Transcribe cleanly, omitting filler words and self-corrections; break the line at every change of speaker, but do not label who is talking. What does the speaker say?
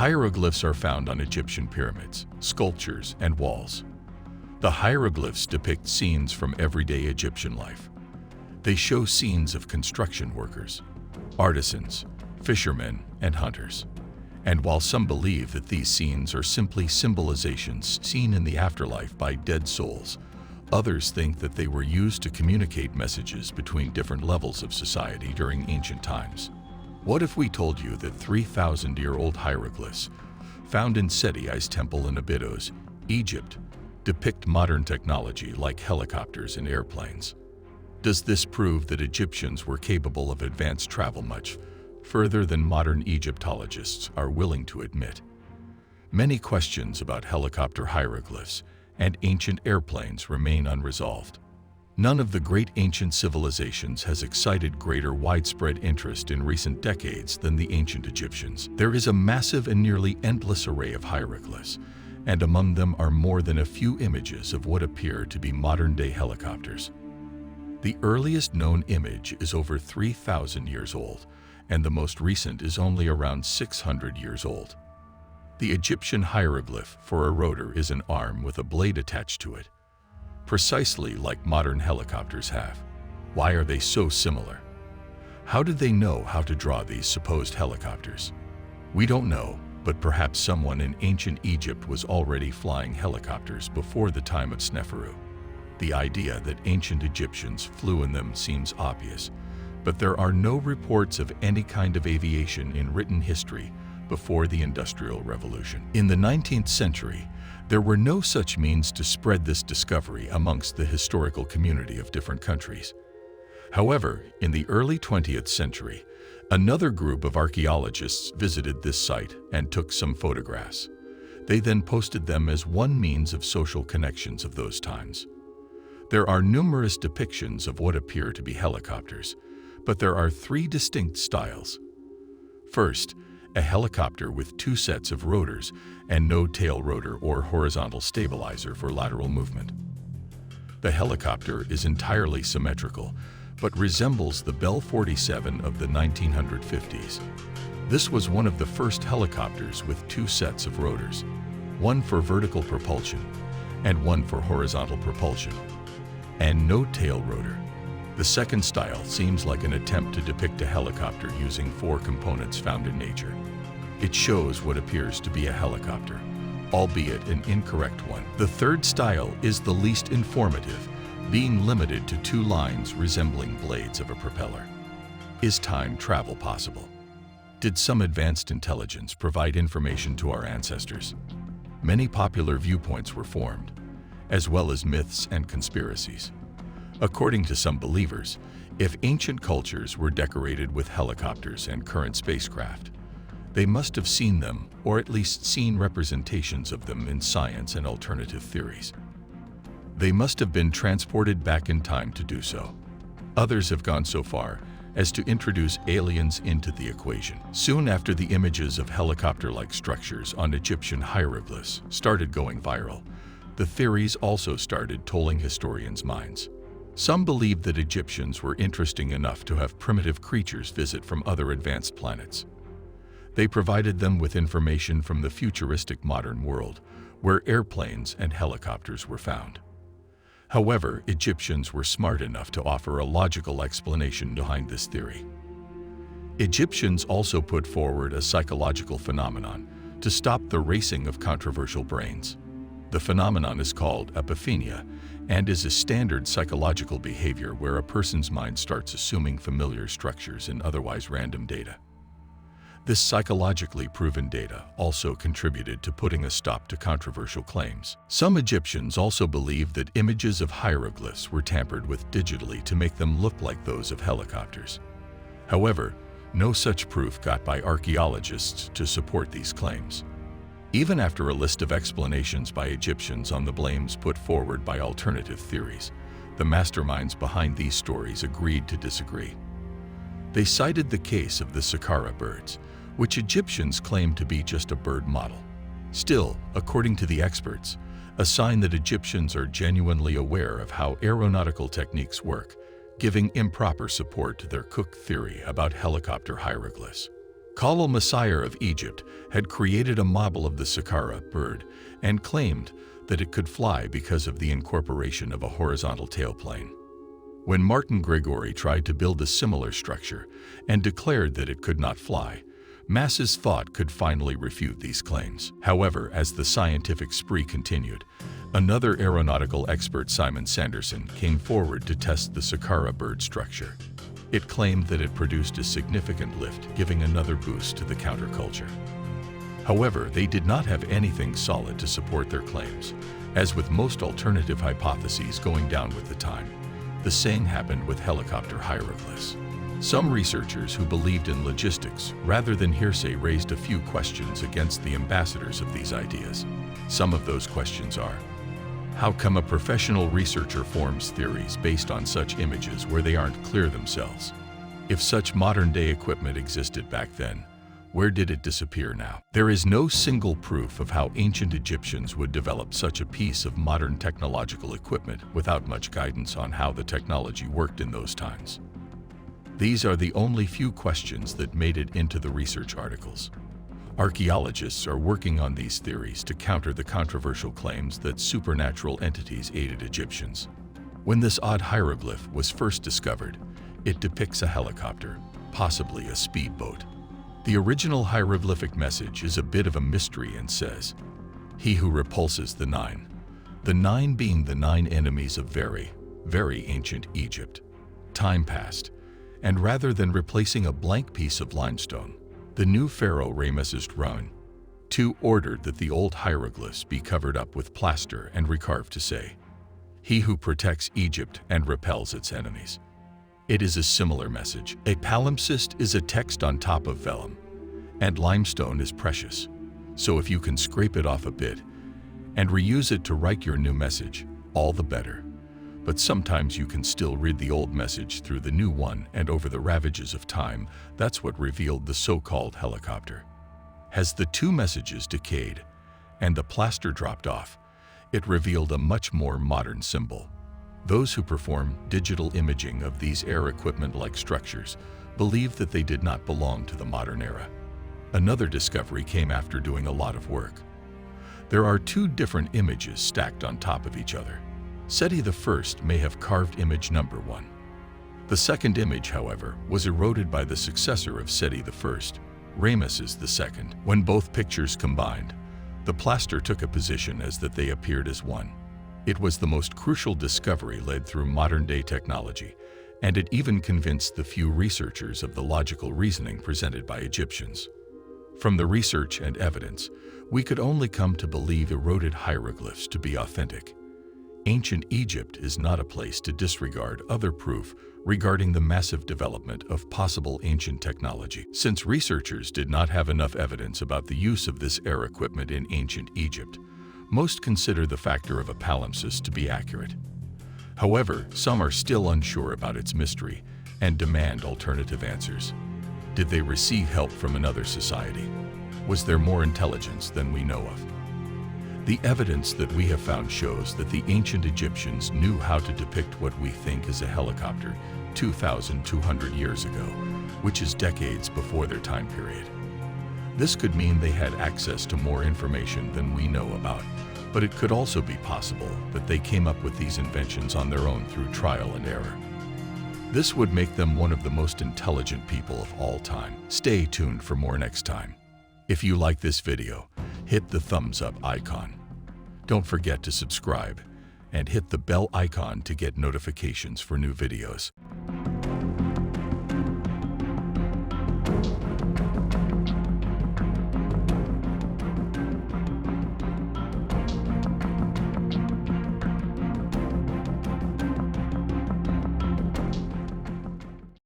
Hieroglyphs are found on Egyptian pyramids, sculptures, and walls. The hieroglyphs depict scenes from everyday Egyptian life. They show scenes of construction workers, artisans, fishermen, and hunters. And while some believe that these scenes are simply symbolizations seen in the afterlife by dead souls, others think that they were used to communicate messages between different levels of society during ancient times. What if we told you that 3,000-year-old hieroglyphs found in Seti's temple in Abydos, Egypt, depict modern technology like helicopters and airplanes? Does this prove that Egyptians were capable of advanced travel much further than modern Egyptologists are willing to admit? Many questions about helicopter hieroglyphs and ancient airplanes remain unresolved. None of the great ancient civilizations has excited greater widespread interest in recent decades than the ancient Egyptians. There is a massive and nearly endless array of hieroglyphs, and among them are more than a few images of what appear to be modern-day helicopters. The earliest known image is over 3,000 years old, and the most recent is only around 600 years old. The Egyptian hieroglyph for a rotor is an arm with a blade attached to it, precisely like modern helicopters have. Why are they so similar? How did they know how to draw these supposed helicopters? We don't know, but perhaps someone in ancient Egypt was already flying helicopters before the time of Sneferu. The idea that ancient Egyptians flew in them seems obvious, but there are no reports of any kind of aviation in written history before the Industrial Revolution. In the 19th century, there were no such means to spread this discovery amongst the historical community of different countries. However, in the early 20th century, another group of archaeologists visited this site and took some photographs. They then posted them as one means of social connections of those times. There are numerous depictions of what appear to be helicopters, but there are three distinct styles. First, a helicopter with two sets of rotors and no tail rotor or horizontal stabilizer for lateral movement. The helicopter is entirely symmetrical, but resembles the Bell 47 of the 1950s. This was one of the first helicopters with two sets of rotors, one for vertical propulsion and one for horizontal propulsion, and no tail rotor. The second style seems like an attempt to depict a helicopter using four components found in nature. It shows what appears to be a helicopter, albeit an incorrect one. The third style is the least informative, being limited to two lines resembling blades of a propeller. Is time travel possible? Did some advanced intelligence provide information to our ancestors? Many popular viewpoints were formed, as well as myths and conspiracies. According to some believers, if ancient cultures were decorated with helicopters and current spacecraft, they must have seen them, or at least seen representations of them in science and alternative theories. They must have been transported back in time to do so. Others have gone so far as to introduce aliens into the equation. Soon after the images of helicopter-like structures on Egyptian hieroglyphs started going viral, the theories also started tolling historians' minds. Some believed that Egyptians were interesting enough to have primitive creatures visit from other advanced planets. They provided them with information from the futuristic modern world, where airplanes and helicopters were found. However, Egyptians were smart enough to offer a logical explanation behind this theory. Egyptians also put forward a psychological phenomenon to stop the racing of controversial brains. The phenomenon is called Apophenia and is a standard psychological behavior where a person's mind starts assuming familiar structures in otherwise random data. This psychologically proven data also contributed to putting a stop to controversial claims. Some Egyptians also believed that images of hieroglyphs were tampered with digitally to make them look like those of helicopters. However, no such proof got by archaeologists to support these claims. Even after a list of explanations by Egyptians on the blames put forward by alternative theories, the masterminds behind these stories agreed to disagree. They cited the case of the Saqqara birds, which Egyptians claimed to be just a bird model. Still, according to the experts, a sign that Egyptians are genuinely aware of how aeronautical techniques work, giving improper support to their cook theory about helicopter hieroglyphs. Khalil Messiah of Egypt had created a model of the Saqqara bird and claimed that it could fly because of the incorporation of a horizontal tailplane. When Martin Gregory tried to build a similar structure and declared that it could not fly, masses thought could finally refute these claims. However, as the scientific spree continued, another aeronautical expert, Simon Sanderson, came forward to test the Saqqara bird structure. It claimed that it produced a significant lift, giving another boost to the counterculture. However, they did not have anything solid to support their claims. As with most alternative hypotheses going down with the time, the same happened with helicopter hieroglyphs. Some researchers who believed in logistics rather than hearsay raised a few questions against the ambassadors of these ideas. Some of those questions are: how come a professional researcher forms theories based on such images where they aren't clear themselves? If such modern-day equipment existed back then, where did it disappear now? There is no single proof of how ancient Egyptians would develop such a piece of modern technological equipment without much guidance on how the technology worked in those times. These are the only few questions that made it into the research articles. Archaeologists are working on these theories to counter the controversial claims that supernatural entities aided Egyptians. When this odd hieroglyph was first discovered, it depicts a helicopter, possibly a speedboat. The original hieroglyphic message is a bit of a mystery and says, "He who repulses the nine being the 9 enemies of very, very ancient Egypt." Time passed, and rather than replacing a blank piece of limestone, the new pharaoh Ramesses II ordered that the old hieroglyphs be covered up with plaster and recarved to say, "He who protects Egypt and repels its enemies." It is a similar message. A palimpsest is a text on top of vellum, and limestone is precious. So if you can scrape it off a bit and reuse it to write your new message, all the better. But sometimes you can still read the old message through the new one, and over the ravages of time, that's what revealed the so-called helicopter. As the two messages decayed and the plaster dropped off, it revealed a much more modern symbol. Those who perform digital imaging of these air equipment-like structures believe that they did not belong to the modern era. Another discovery came after doing a lot of work. There are 2 different images stacked on top of each other. Seti I may have carved image number 1. The second image, however, was eroded by the successor of Seti I, Ramesses II. When both pictures combined, the plaster took a position as that they appeared as one. It was the most crucial discovery led through modern-day technology, and it even convinced the few researchers of the logical reasoning presented by Egyptians. From the research and evidence, we could only come to believe eroded hieroglyphs to be authentic. Ancient Egypt is not a place to disregard other proof regarding the massive development of possible ancient technology. Since researchers did not have enough evidence about the use of this air equipment in ancient Egypt, most consider the factor of a palimpsest to be accurate. However, some are still unsure about its mystery and demand alternative answers. Did they receive help from another society? Was there more intelligence than we know of? The evidence that we have found shows that the ancient Egyptians knew how to depict what we think is a helicopter 2,200 years ago, which is decades before their time period. This could mean they had access to more information than we know about, but it could also be possible that they came up with these inventions on their own through trial and error. This would make them one of the most intelligent people of all time. Stay tuned for more next time. If you like this video, hit the thumbs up icon. Don't forget to subscribe and hit the bell icon to get notifications for new videos.